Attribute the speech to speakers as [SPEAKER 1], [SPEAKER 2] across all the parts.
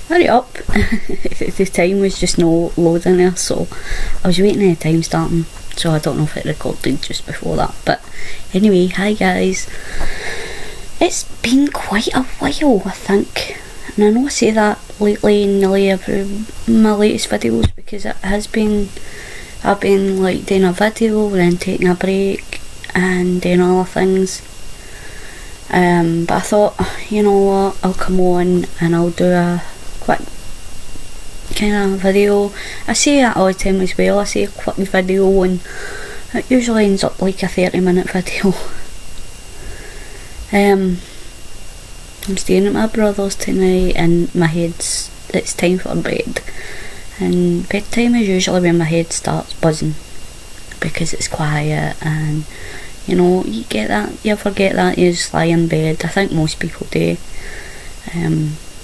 [SPEAKER 1] hurry up. The time was just no loading there, so I was waiting at the time starting, so I don't know if it recorded just before that. But anyway, hi guys. It's been quite a while, I think, and I know I say that lately in nearly every my latest videos, because it has been, I've been like doing a video, then taking a break and doing other things. But I thought, you know what, I'll come on and I'll do a quick kind of video. I say that all the time as well, I say a quick video and it usually ends up like a 30-minute video. I'm staying at my brother's tonight and my head's, it's time for bed, and bedtime is usually when my head starts buzzing because it's quiet, and you know, you get that, you forget that you just lie in bed. I think most people do.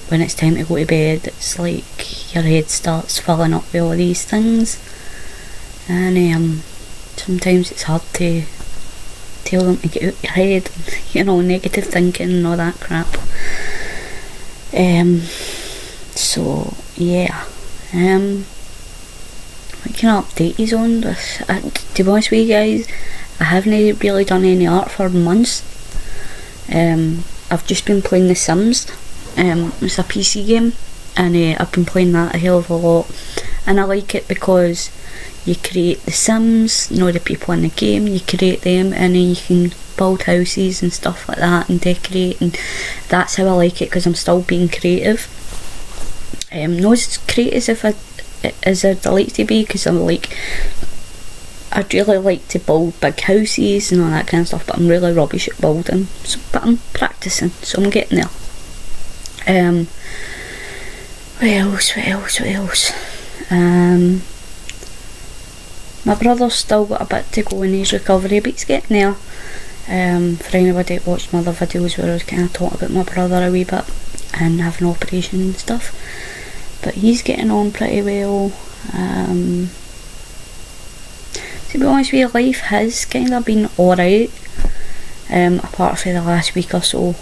[SPEAKER 1] When it's time to go to bed, it's like your head starts filling up with all these things, and sometimes it's hard to tell them to get out your head, you know, negative thinking and all that crap. So yeah, what can I update you on? To be honest with you guys, I haven't really done any art for months. I've just been playing The Sims. It's a PC game, and I've been playing that a hell of a lot, and I like it because you create the Sims, you know, the people in the game, you create them, and then you can build houses and stuff like that and decorate, and that's how I like it, because I'm still being creative. Not as creative as I'd like to be, because I'm like, I'd really like to build big houses and all that kind of stuff, but I'm really rubbish at building, so, but I'm practicing, so I'm getting there. What else? My brother's still got a bit to go in his recovery, but he's getting there. For anybody that watched my other videos where I was kind of talking about my brother a wee bit and having an operation and stuff, but he's getting on pretty well. To be honest with you, life has kind of been alright, apart from the last week or so.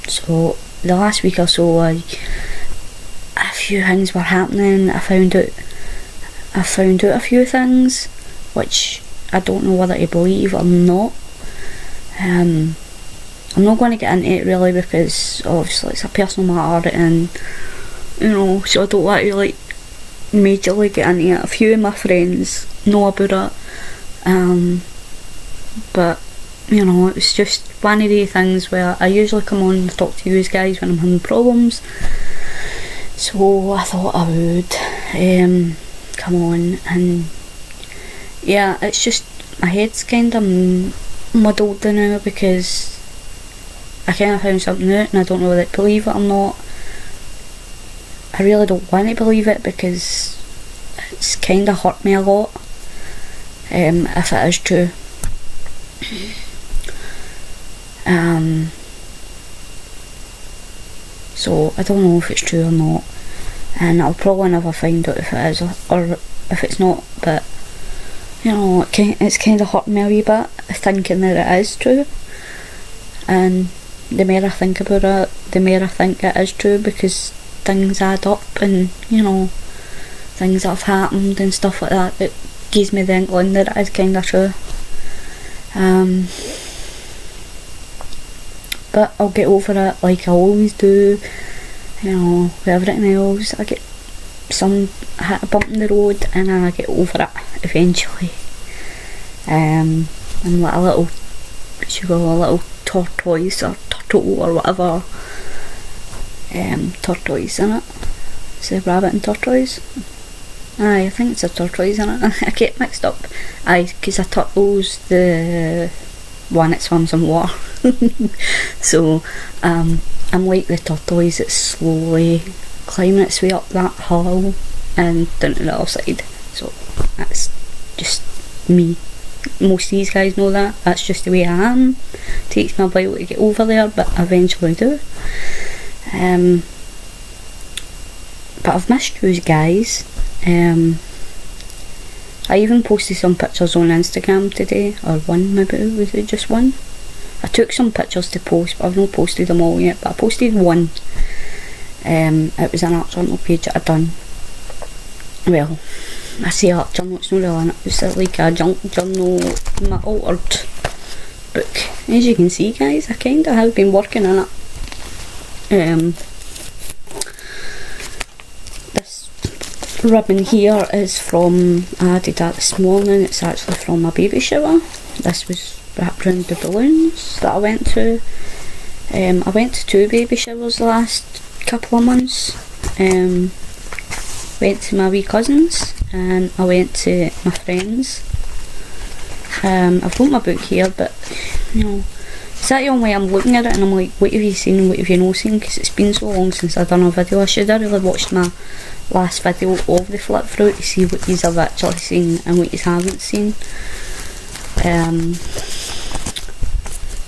[SPEAKER 1] So the last week or so, like, a few things were happening. I found out a few things which I don't know whether to believe or not. I'm not going to get into it really, because obviously it's a personal matter, and you know, so I don't want to like majorly get into it. A few of my friends know about it, but you know, it was just one of the things where I usually come on and talk to you guys when I'm having problems, so I thought I would come on. And yeah, it's just my head's kind of muddled now, because I kind of found something out and I don't know whether to believe it or not. I really don't want to believe it, because it's kind of hurt me a lot, if it is true. So I don't know if it's true or not, and I'll probably never find out if it is or if it's not, but you know, it's kind of hurt me a wee bit thinking that it is true, and the more I think about it, the more I think it is true, because things add up, and you know, things that have happened and stuff like that, it gives me the inkling that it is kind of true. But I'll get over it like I always do, you know, with everything else. I get hit a bump in the road and I get over it eventually. I'm like a little tortoise or turtle or whatever. Tortoise, isn't it? Is it rabbit and tortoise? Aye, I think it's a tortoise, isn't it? I get mixed up. Aye, because a turtle's the one that swims in water. So I'm like the tortoise that's slowly climbing its way up that hill and down to the other side. So that's just me. Most of these guys know that. That's just the way I am. Takes me a while to get over there, but I eventually do. But I've missed you guys. I I even posted some pictures on Instagram today, or one maybe, was it just one? I took some pictures to post, but I've not posted them all yet, but I posted one. It was an art journal page that I'd done. Well, I say art journal, it's not really it was like a junk journal, my altered book. As you can see guys, I kinda have been working on it. This ribbon here is from, I did that this morning, it's actually from my baby shower. This was wrapped around the balloons that I went to. I went to 2 baby showers the last couple of months. Went to my wee cousins and I went to my friends. I've got my book here, but you know, it's that young way I'm looking at it and I'm like, what have you seen and what have you not seen, because it's been so long since I've done a video. I should have really watched my last video of the flip through to see what you have actually seen and what you haven't seen.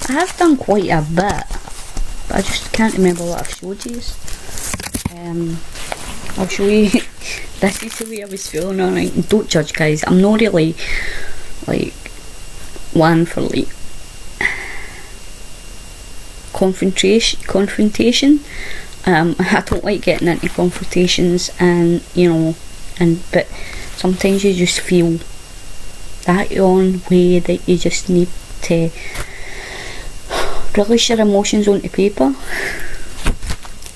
[SPEAKER 1] I have done quite a bit, but I just can't remember what I've showed you. I'll show you. This is the way I was feeling on it. Don't judge guys, I'm not really like one for like confrontation. I don't like getting into confrontations, and you know, but sometimes you just feel that own way that you just need to release your emotions onto paper,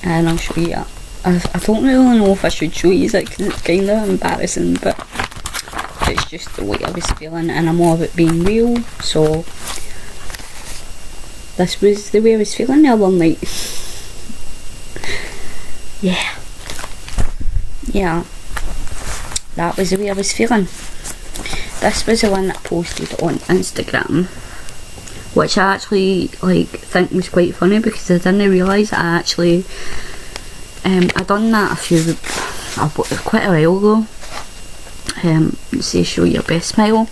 [SPEAKER 1] and I'll show you that. I don't really know if I should show you it because it's kind of embarrassing, but it's just the way I was feeling and I'm all about being real. So this was the way I was feeling the other night. Yeah, that was the way I was feeling. This was the one that I posted on Instagram, which I actually think was quite funny because I didn't realise that I actually I done that quite a while ago. Say show your best smile,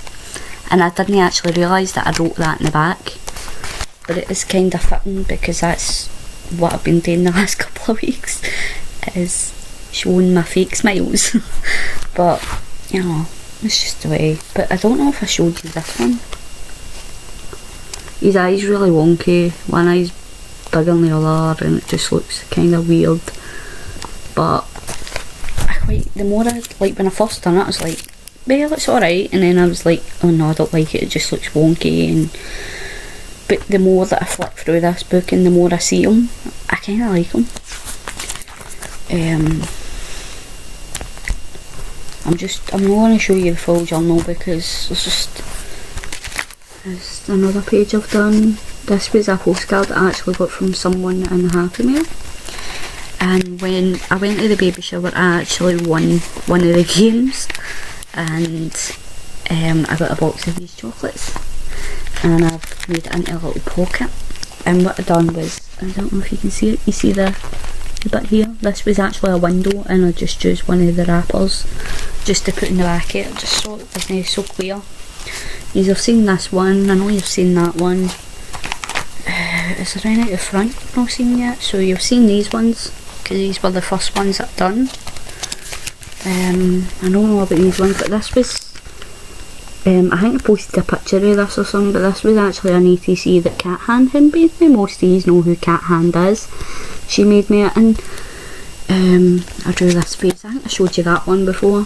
[SPEAKER 1] and I didn't actually realise that I wrote that in the back, but it is kind of fitting because that's what I've been doing the last couple of weeks, is showing my fake smiles. But you know, it's just the way. But I don't know if I showed you this one. His eye's really wonky, one eye's bigger than the other and it just looks kind of weird. But the more when I first done it, I was like, well, it's alright, and then I was like, oh no, I don't like it, it just looks wonky. But the more that I flip through this book and the more I see them, I kind of like them. I'm not going to show you the full journal because there's another page I've done. This was a postcard I actually got from someone in the Happy Mail. And when I went to the baby shower, I actually won one of the games, and I got a box of these chocolates, and I've made it into a little pocket. And what I've done was, I don't know if you can see it, you see the bit here? This was actually a window, and I just used one of the wrappers just to put in the back of it, just so it wasn't so clear. You've seen this one, I know you've seen that one. Is there any at the front you've not seen yet? So you've seen these ones, because these were the first ones that I've done. I don't know about these ones, but this was, I think I posted a picture of this or something, but this was actually an ETC that Cat Hand had made me. Most of these know who Cat Hand is. She made me it, and I drew this face. I think I showed you that one before.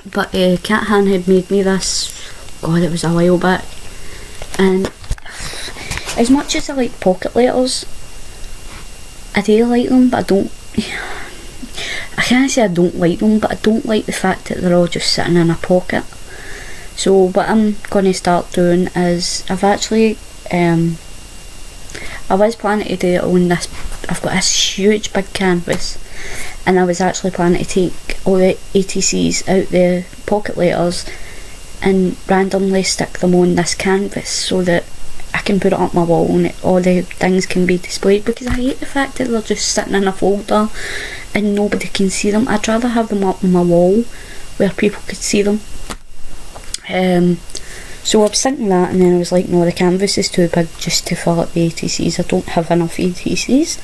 [SPEAKER 1] But Cat Hand had made me this, God, it was a while back. And as much as I like pocket letters, I do like them, but I don't, I can't say I don't like them, but I don't like the fact that they're all just sitting in a pocket. So what I'm going to start doing is, I've actually, I was planning to do it on this, I've got this huge big canvas, and I was actually planning to take all the ATCs out the pocket letters and randomly stick them on this canvas so that I can put it up my wall and all the things can be displayed, because I hate the fact that they're just sitting in a folder and nobody can see them. I'd rather have them up on my wall where people could see them. So I was thinking that, and then I was like, no, the canvas is too big just to fill up the ATCs. I don't have enough ATCs.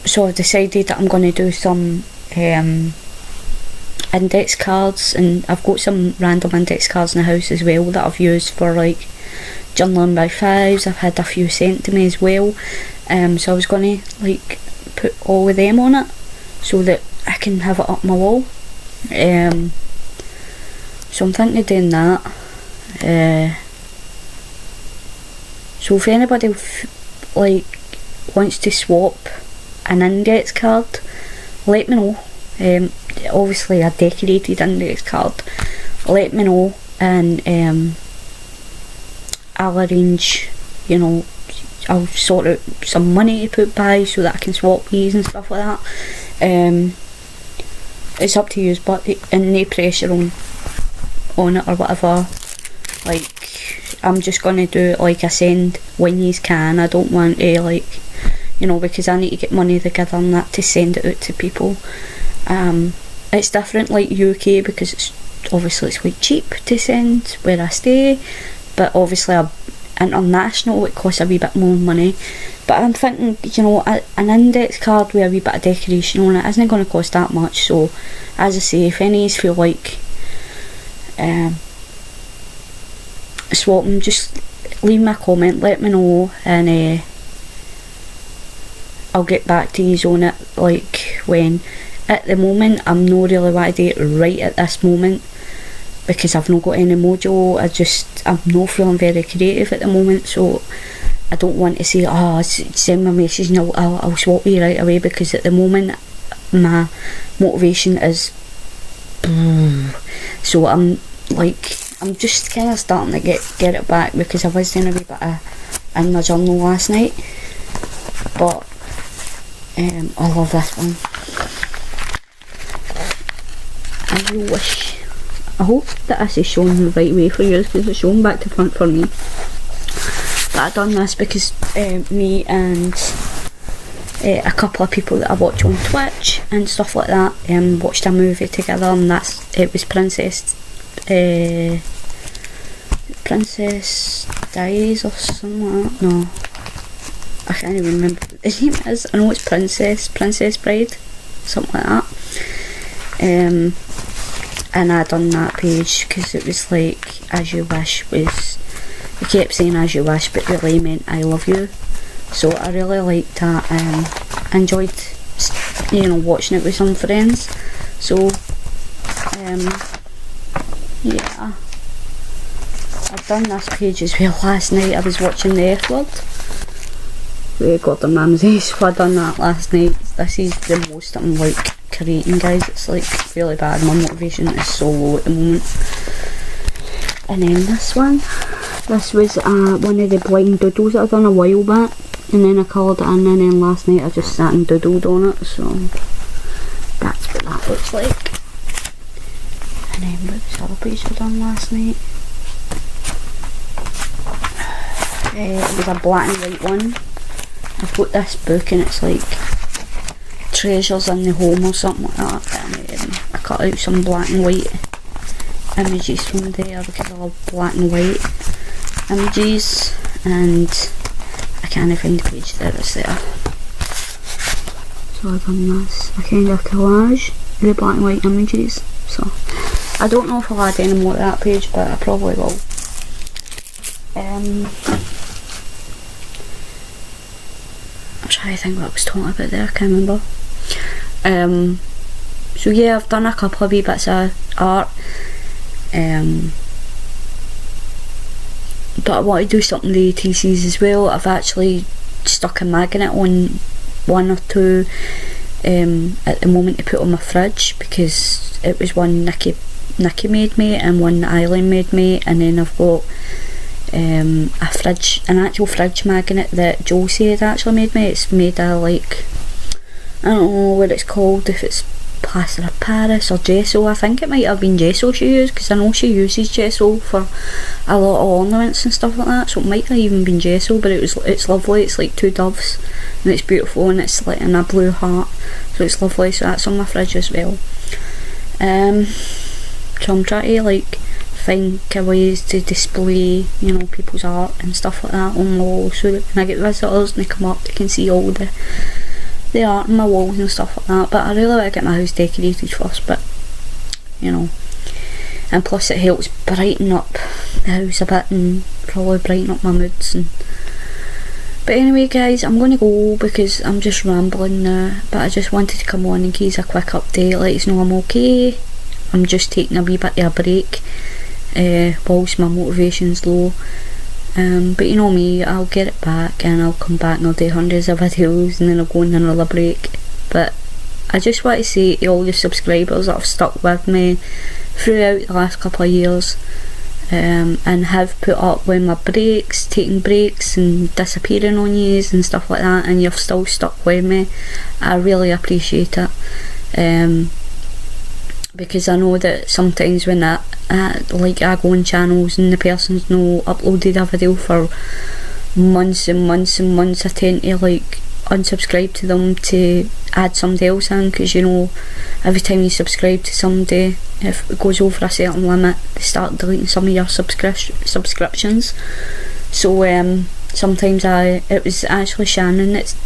[SPEAKER 1] So I've decided that I'm going to do some index cards, and I've got some random index cards in the house as well that I've used for like journaling by fives. I've had a few sent to me as well, so I was going to like put all of them on it so that I can have it up my wall. So I'm thinking of doing that. So if anybody like wants to swap an index card, let me know. Obviously a decorated index card, let me know, and I'll arrange, you know, I'll sort out some money to put by so that I can swap these and stuff like that. It's up to you, but and no pressure on it or whatever. Like, I'm just gonna do it like I send when you can. I don't want to, like, you know, because I need to get money together and that to send it out to people. It's different like UK, because it's obviously it's quite cheap to send where I stay, but obviously international it costs a wee bit more money. But I'm thinking, you know, an index card with a wee bit of decoration on it isn't going to cost that much. So as I say, if any of you feel like swapping, just leave me a comment, let me know, and I'll get back to you on it, like when. At the moment I'm not really want to do it right at this moment because I've not got any mojo. I'm not feeling very creative at the moment, so I don't want to say, oh, send me a message and I'll swap you right away, because at the moment my motivation is so I'm just kind of starting to get it back, because I was doing a wee bit in my journal last night. But I love this one. I hope that this is shown the right way for you, because it's shown back to front for me. But I've done this because me and a couple of people that I watch on Twitch and stuff like that watched a movie together, and it was Princess Diaries or something like that. No, I can't even remember what the name is. I know it's Princess Bride, something like that. And I done that page because it was like As You Wish was, it kept saying As You Wish but really meant I love you, so I really liked that. Enjoyed, you know, watching it with some friends. So yeah, I've done this page as well. Last night I was watching The F Word with Gordon Ramsay, so I done that last night. This is the most I'm like creating, guys. It's like really bad. My motivation is so low at the moment. And then this was one of the blind doodles that I've done a while back, and then I coloured it in, and then last night I just sat and doodled on it, so that's what that looks like. And then what was the other page I done last night? It was a black and white one. I've got this book and it's like Treasures in the Home or something like that, and I cut out some black and white images from there because I love black and white images, and I can't find the page there, it's there. So I've done this, a kind of collage of the black and white images. So I don't know if I'll add any more to that page, but I probably will. I'm trying to think what I was talking about there, I can't remember. So yeah, I've done a couple of wee bits of art, but I want to do something with ATCs as well. I've actually stuck a magnet on one or two at the moment to put on my fridge, because it was one Nikki made me and one Eileen made me, and then I've got an actual fridge magnet that Josie had actually made me. It's made of like, I don't know what it's called, if it's plaster of Paris or gesso. I think it might have been gesso she used, because I know she uses gesso for a lot of ornaments and stuff like that, so it might have even been gesso. But it's lovely. It's like two doves and it's beautiful, and it's like in a blue heart, so it's lovely. So that's on my fridge as well. So I'm trying to like think of ways to display, you know, people's art and stuff like that on the wall, so that when I get visitors and they come up, they can see all the art on my walls and stuff like that. But I really want to get my house decorated first. But you know. And plus it helps brighten up the house a bit and probably brighten up my moods. But anyway guys, I'm going to go because I'm just rambling now, but I just wanted to come on and give you a quick update, let you know I'm okay. I'm just taking a wee bit of a break whilst my motivation's low. But you know me, I'll get it back and I'll come back and I'll do hundreds of videos and then I'll go on another break. But I just want to say to all the subscribers that have stuck with me throughout the last couple of years, and have put up with my breaks, taking breaks and disappearing on yous and stuff like that, and you've still stuck with me, I really appreciate it. Because I know that sometimes when I go on channels and the person's no uploaded a video for months and months and months, I tend to like unsubscribe to them to add somebody else in, because you know every time you subscribe to somebody, if it goes over a certain limit, they start deleting some of your subscriptions. So sometimes it was actually Shannon that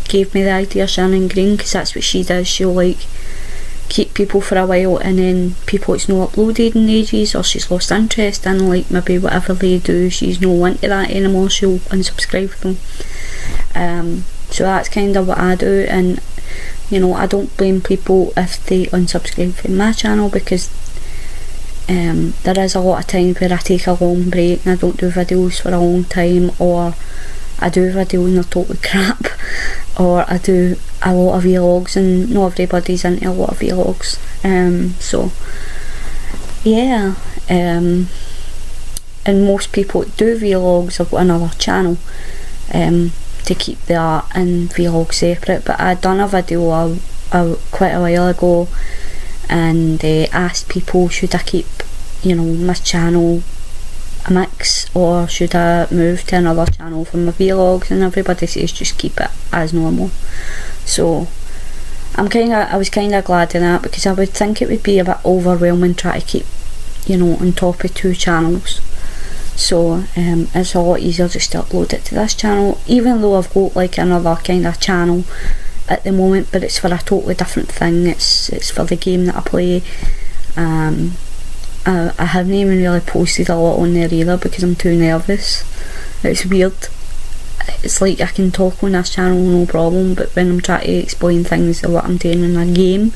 [SPEAKER 1] gave me the idea, Shannon Green, because that's what she does. She'll like keep people for a while, and then people it's not uploaded in ages, or she's lost interest in like maybe whatever they do, she's no into that anymore, she'll unsubscribe them. So that's kind of what I do, and you know, I don't blame people if they unsubscribe from my channel, because there is a lot of times where I take a long break and I don't do videos for a long time, or I do videos and they're totally crap, or I do a lot of vlogs and not everybody's into a lot of vlogs. So yeah, and most people that do vlogs have got another channel to keep the art and vlog separate. But I'd done a video quite a while ago and asked people, should I keep, you know, my channel a mix, or should I move to another channel for my vlogs, and everybody says just keep it as normal. So I was kinda glad in that, because I would think it would be a bit overwhelming trying to keep, you know, on top of two channels. So it's a lot easier just to upload it to this channel, even though I've got like another kind of channel at the moment, but it's for a totally different thing. It's for the game that I play. I haven't even really posted a lot on there either because I'm too nervous. It's weird. It's like I can talk on this channel no problem, but when I'm trying to explain things of what I'm doing in a game,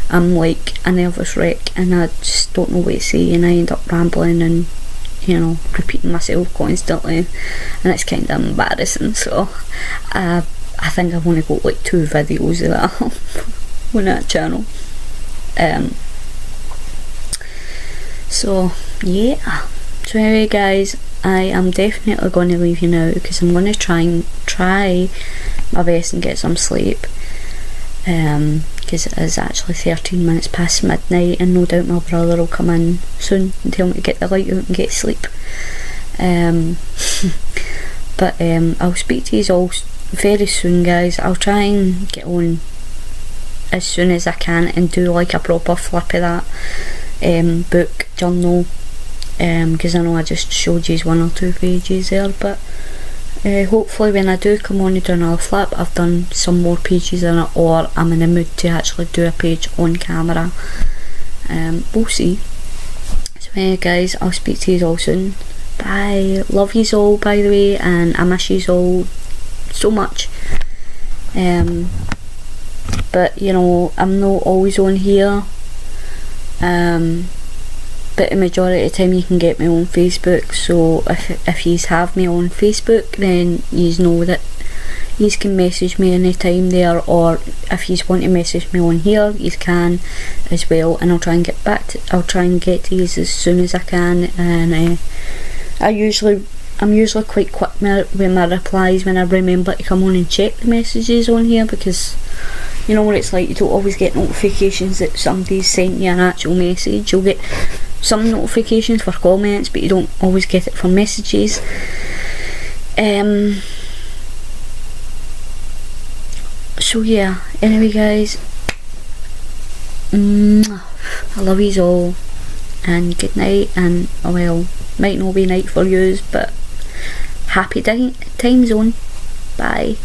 [SPEAKER 1] I'm like a nervous wreck and I just don't know what to say, and I end up rambling and, you know, repeating myself constantly, and it's kind of embarrassing. So I think I've only got like 2 videos of that on that channel. So yeah, so anyway guys, I am definitely going to leave you now, because I'm going to try my best and get some sleep, because it is actually 13 minutes past midnight, and no doubt my brother will come in soon and tell me to get the light out and get sleep. But I'll speak to you all very soon guys. I'll try and get on as soon as I can and do like a proper flip of that book journal, because I know I just showed you 1 or 2 pages there, but hopefully when I do come on and do another flip, I've done some more pages in it, or I'm in the mood to actually do a page on camera. We'll see. So anyway guys, I'll speak to you all soon. Bye. Love yous all, by the way, and I miss yous all so much. But you know, I'm not always on here, but the majority of the time you can get me on Facebook. So if yous have me on Facebook, then yous know that yous can message me anytime there, or if yous want to message me on here, yous can as well, and I'll try and get to yous as soon as I can. And I'm usually quite quick with my replies when I remember to come on and check the messages on here, because you know what it's like, you don't always get notifications that somebody's sent you an actual message. You'll get some notifications for comments, but you don't always get it for messages. So yeah, anyway guys, I love yous all, and good night, and well, might not be night for yous, but happy time zone. Bye.